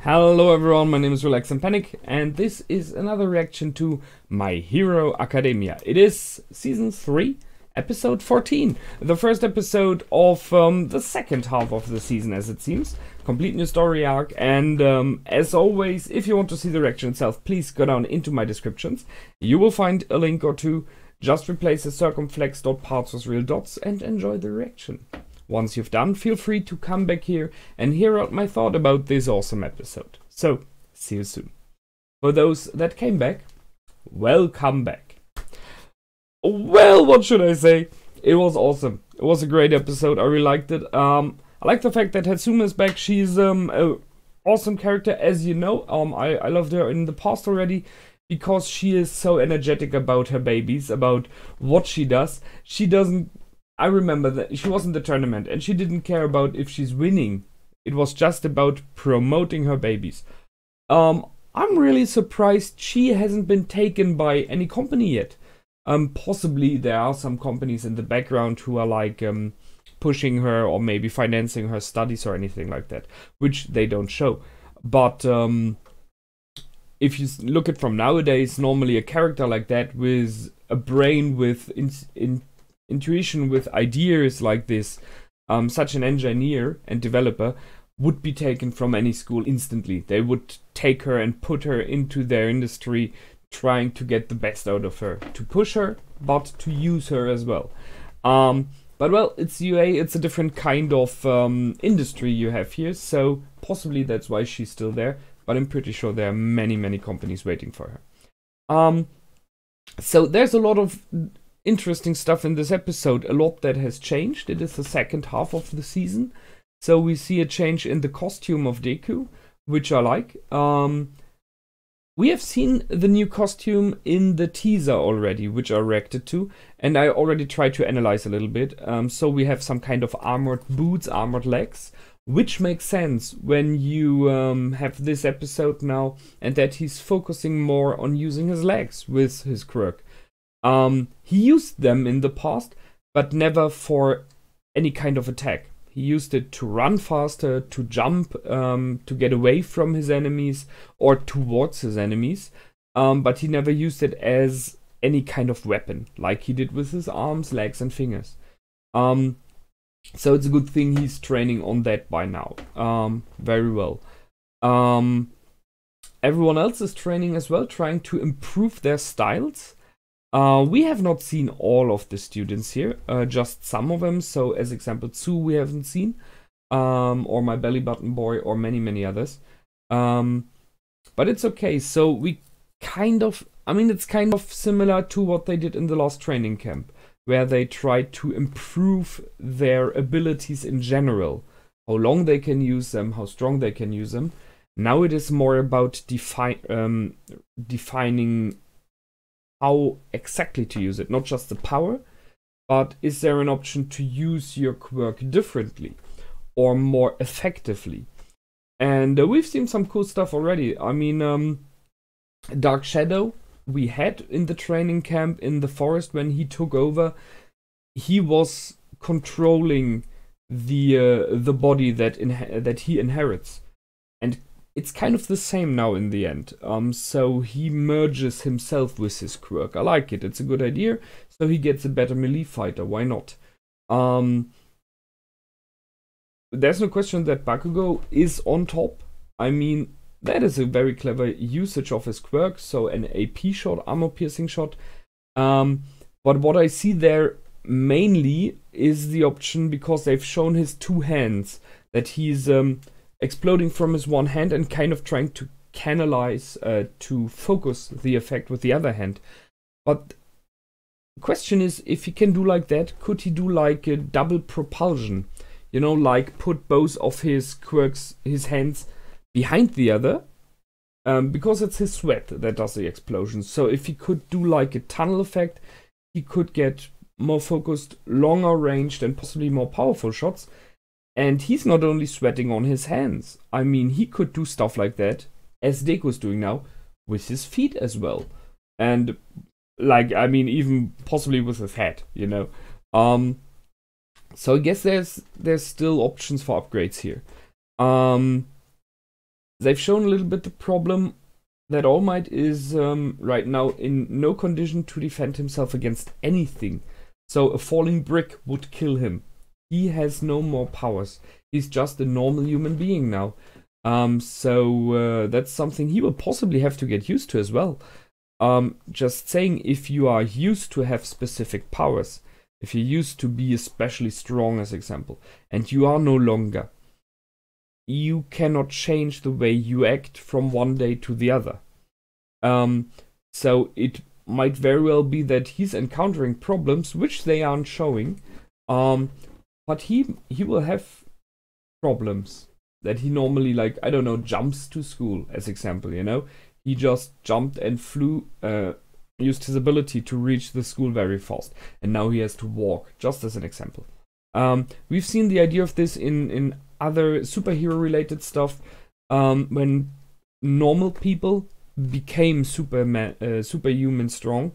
Hello everyone, my name is Relax and Panic, and this is another reaction to My Hero Academia. It is Season 3, Episode 14. The first episode of the second half of the season, as it seems. Complete new story arc, and as always, if you want to see the reaction itself, please go down into my descriptions. You will find a link or two. Just replace the circumflex.parts with real dots and enjoy the reaction. Once you've done, feel free to come back here and hear out my thought about this awesome episode. So, see you soon. For those that came back, welcome back. Well, what should I say? It was awesome. It was a great episode. I really liked it. I like the fact that Hatsuma is back. She's an awesome character, as you know. I loved her in the past already because she is so energetic about her babies, about what she does. She doesn't... I remember that she was in the tournament and she didn't care about if she's winning. It was just about promoting her babies. I'm really surprised she hasn't been taken by any company yet. Possibly there are some companies in the background who are like pushing her or maybe financing her studies or anything like that, which they don't show. But if you look at from nowadays, normally a character like that with a brain with intuition, with ideas like this, such an engineer and developer would be taken from any school instantly. They would take her and put her into their industry, trying to get the best out of her, to push her, but to use her as well. But well, it's UA, it's a different kind of industry you have here, so possibly that's why she's still there, but I'm pretty sure there are many companies waiting for her. So there's a lot of interesting stuff in this episode, a lot that has changed. It is the second half of the season, so we see a change in the costume of Deku, which I like. We have seen the new costume in the teaser already, which I reacted to, and I already tried to analyze a little bit. So we have some kind of armored boots, armored legs, which makes sense when you have this episode now, and that he's focusing more on using his legs with his quirk. He used them in the past, but never for any kind of attack. He used it to run faster, to jump, to get away from his enemies or towards his enemies. But he never used it as any kind of weapon, like he did with his arms, legs, and fingers. So it's a good thing he's training on that by now. Very well. Everyone else is training as well, trying to improve their styles. We have not seen all of the students here, just some of them. So as example, Tsu we haven't seen, or my belly button boy, or many others. But it's okay. So we kind of, I mean, it's kind of similar to what they did in the last training camp, where they tried to improve their abilities in general, how long they can use them, how strong they can use them. Now it is more about defining how exactly to use it, not just the power, but is there an option to use your quirk differently or more effectively? And we've seen some cool stuff already. I mean, Dark Shadow we had in the training camp in the forest when he took over. He was controlling the body that he inherits, and it's kind of the same now in the end. So he merges himself with his quirk. I like it. It's a good idea. So he gets a better melee fighter. Why not? There's no question that Bakugo is on top. I mean, that is a very clever usage of his quirk. So an AP shot, armor piercing shot. But what I see there mainly is the option, because they've shown his two hands, that he's exploding from his one hand and kind of trying to canalize, to focus the effect with the other hand. But the question is, if he can do like that, could he do like a double propulsion? You know, like put both of his quirks, his hands behind the other, because it's his sweat that does the explosion. So if he could do like a tunnel effect, he could get more focused, longer ranged, and possibly more powerful shots. And he's not only sweating on his hands. I mean, he could do stuff like that, as Deku's doing now, with his feet as well. And, like, I mean, even possibly with his head, you know. So I guess there's still options for upgrades here. they've shown a little bit the problem that All Might is right now in no condition to defend himself against anything. So a falling brick would kill him. He has no more powers. He's just a normal human being now. So that's something he will possibly have to get used to as well. Just saying, if you are used to have specific powers, if you're used to be especially strong, as example, and you are no longer, you cannot change the way you act from one day to the other. So it might very well be that he's encountering problems which they aren't showing, but he will have problems that he normally, like, I don't know, jumps to school, as example, you know? He just jumped and flew, used his ability to reach the school very fast, and now he has to walk, just as an example. We've seen the idea of this in other superhero-related stuff, when normal people became superhuman strong,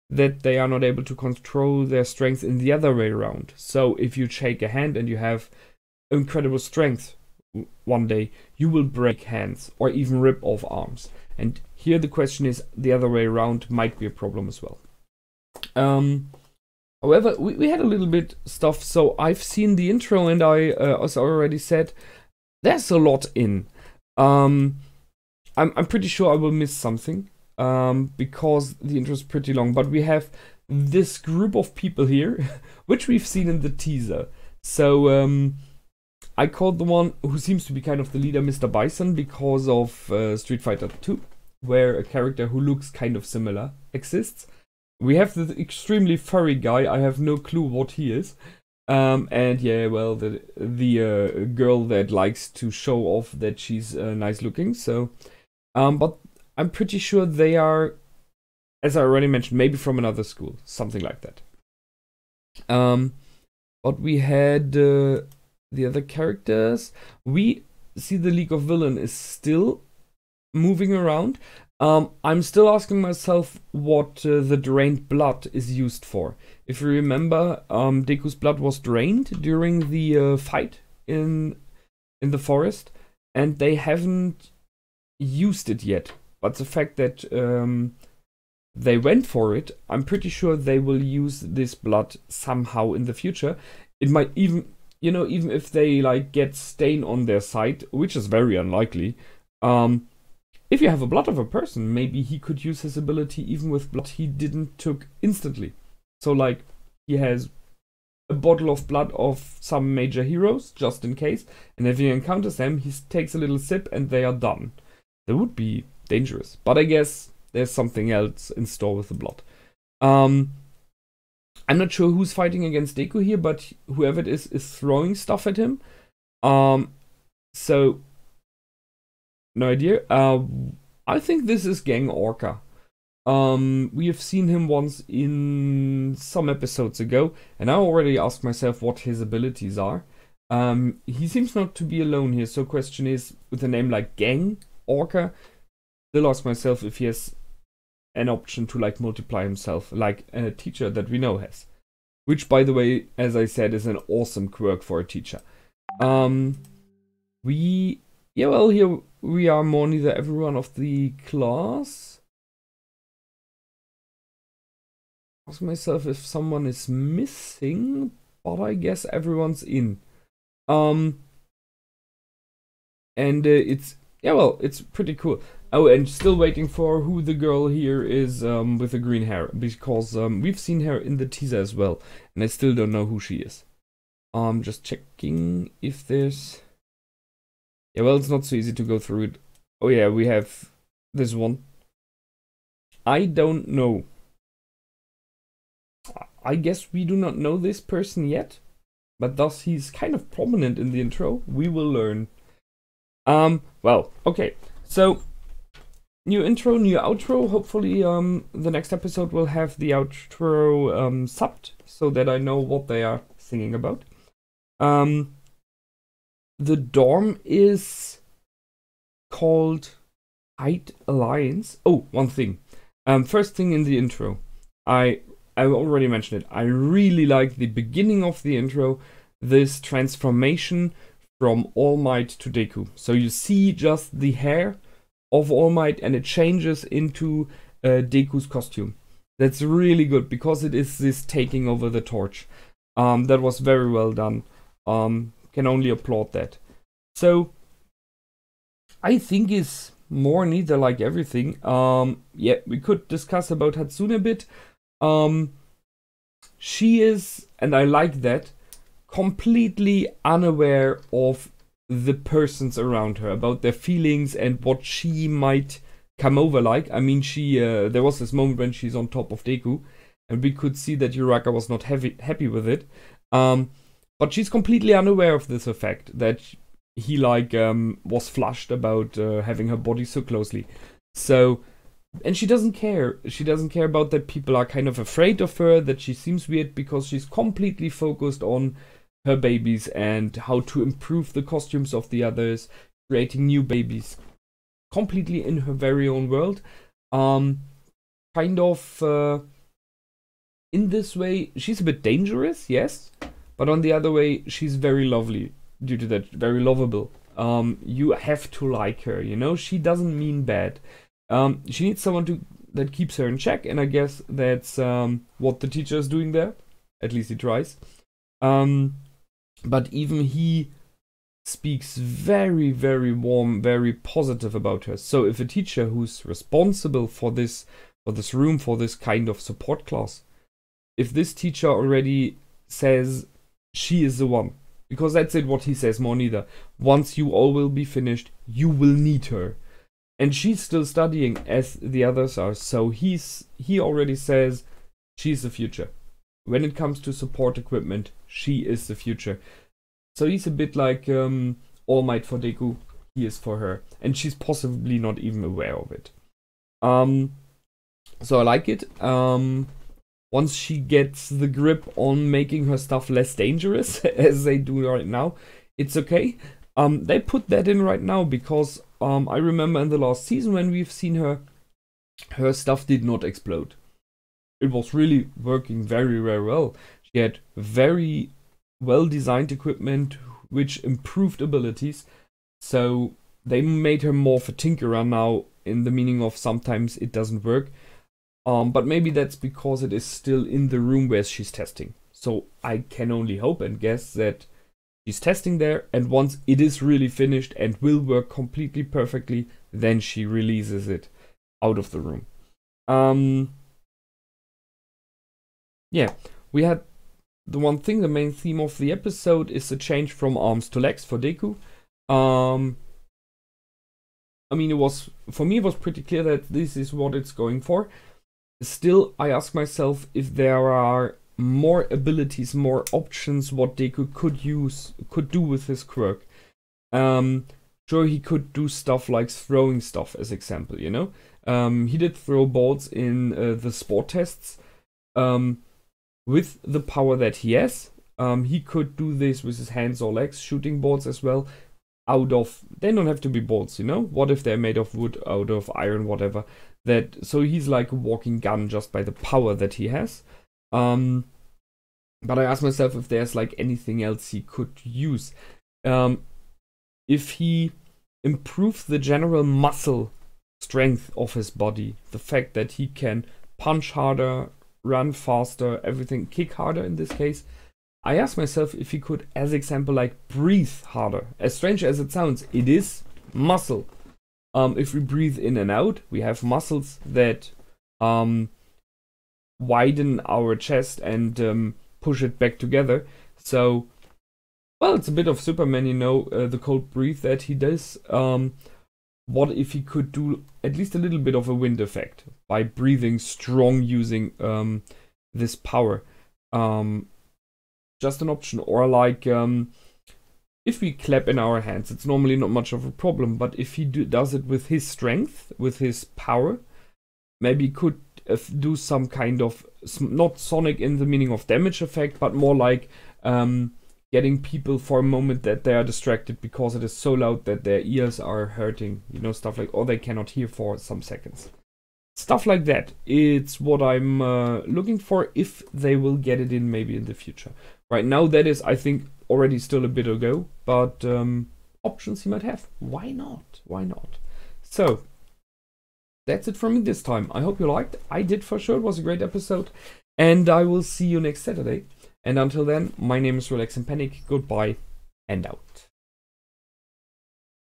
that they are not able to control their strength in the other way around. So if you shake a hand and you have incredible strength, one day you will break hands or even rip off arms. And here the question is, the other way around might be a problem as well. However, we had a little bit stuff. So I've seen the intro, and I, as I already said, there's a lot in. I'm pretty sure I will miss something, because the intro is pretty long. But we have this group of people here, which we've seen in the teaser. So I called the one who seems to be kind of the leader Mr. Bison because of Street Fighter 2, where a character who looks kind of similar exists. We have this extremely furry guy. I have no clue what he is. And yeah, well, the girl that likes to show off that she's nice looking. So, but I'm pretty sure they are, as I already mentioned, maybe from another school, something like that. But we had the other characters. We see the League of Villain is still moving around. I'm still asking myself what the drained blood is used for. If you remember, Deku's blood was drained during the fight in the forest, and they haven't used it yet. But the fact that they went for it, I'm pretty sure they will use this blood somehow in the future. It might even, you know, even if they like get stain on their side, which is very unlikely. If you have a blood of a person, maybe he could use his ability even with blood he didn't took instantly. So like, he has a bottle of blood of some major heroes, just in case, and if he encounters them, he takes a little sip and they are done. That would be dangerous, but I guess there's something else in store with the blood. I'm not sure who's fighting against Deku here, but whoever it is throwing stuff at him. So no idea. I think this is Gang Orca. We have seen him once in some episodes ago, and I already asked myself what his abilities are. He seems not to be alone here, so question is, with a name like Gang Orca, still ask myself if he has an option to like multiply himself, like a teacher that we know has. Which, by the way, as I said, is an awesome quirk for a teacher. Yeah, well, here we are more neither everyone of the class. Ask myself if someone is missing, but I guess everyone's in. And it's, yeah, well, it's pretty cool. Oh, and still waiting for who the girl here is with the green hair, because we've seen her in the teaser as well, and I still don't know who she is. Just checking if there's... Yeah, well, it's not so easy to go through it. Oh yeah, we have this one. I don't know. I guess we do not know this person yet, but thus he's kind of prominent in the intro. We will learn. Well, okay. So, new intro, new outro. Hopefully, the next episode will have the outro subbed, so that I know what they are singing about. The dorm is called Hide Alliance. Oh, one thing. First thing in the intro. I already mentioned it. I really like the beginning of the intro. This transformation from All Might to Deku. So you see just the hair of All Might and it changes into Deku's costume. That's really good because it is this taking over the torch. That was very well done. Can only applaud that. So I think is more neither like everything. Yeah, we could discuss about Hatsune a bit. She is, and I like that, completely unaware of the persons around her, about their feelings and what she might come over like. I mean, there was this moment when she's on top of Deku, and we could see that Uraka was not happy with it. But she's completely unaware of this effect, that he was flushed about having her body so closely. So, and she doesn't care. She doesn't care about that people are kind of afraid of her, that she seems weird, because she's completely focused on her babies and how to improve the costumes of the others, creating new babies, completely in her very own world. Kind of in this way, she's a bit dangerous, yes, but on the other way, she's very lovely due to that, very lovable. You have to like her, you know. She doesn't mean bad. She needs someone that keeps her in check, and I guess that's what the teacher is doing there. At least he tries. But even he speaks very, very warm, very positive about her. So if a teacher who's responsible for this room, for this kind of support class, if this teacher already says she is the one, because that's it what he says, more neither. Once you all will be finished, you will need her. And she's still studying as the others are, so he already says she's the future. When it comes to support equipment, she is the future. So he's a bit like All Might for Deku, he is for her. And she's possibly not even aware of it. So I like it. Once she gets the grip on making her stuff less dangerous, as they do right now, it's okay. They put that in right now because I remember in the last season when we've seen her stuff did not explode. It was really working very, very well. She had very well-designed equipment which improved abilities. So they made her more of a tinkerer now, in the meaning of sometimes it doesn't work. But maybe that's because it is still in the room where she's testing. So I can only hope and guess that she's testing there, and once it is really finished and will work completely perfectly, then she releases it out of the room. Yeah, we had the one thing, the main theme of the episode is the change from arms to legs for Deku. I mean, for me it was pretty clear that this is what it's going for. Still, I ask myself if there are more abilities, more options what Deku could do with his quirk. Sure, he could do stuff like throwing stuff, as example, you know. He did throw balls in the sport tests. With the power that he has, he could do this with his hands or legs, shooting balls as well. They don't have to be balls, you know. What if they're made of wood, out of iron, whatever. So he's like a walking gun just by the power that he has. But I ask myself if there's like anything else he could use. If he improved the general muscle strength of his body, the fact that he can punch harder, run faster, everything, kick harder in this case, I ask myself if he could, as example, like breathe harder. As strange as it sounds, it is muscle. If we breathe in and out, we have muscles that widen our chest and push it back together. So, well, it's a bit of Superman, you know, the cold breathe that he does. What if he could do at least a little bit of a wind effect by breathing strong using this power? Just an option. Or like if we clap in our hands, it's normally not much of a problem, but if he does it with his strength, with his power, maybe he could do some kind of, not sonic in the meaning of damage effect, but more like getting people for a moment that they are distracted because it is so loud that their ears are hurting, you know, stuff like, or they cannot hear for some seconds. Stuff like that. It's what I'm looking for, if they will get it in maybe in the future. Right now, that is, I think, already still a bit ago, but options you might have. Why not? Why not? So that's it from me this time. I hope you liked. I did for sure. It was a great episode. And I will see you next Saturday. And until then, my name is Relax and Panic. Goodbye and out.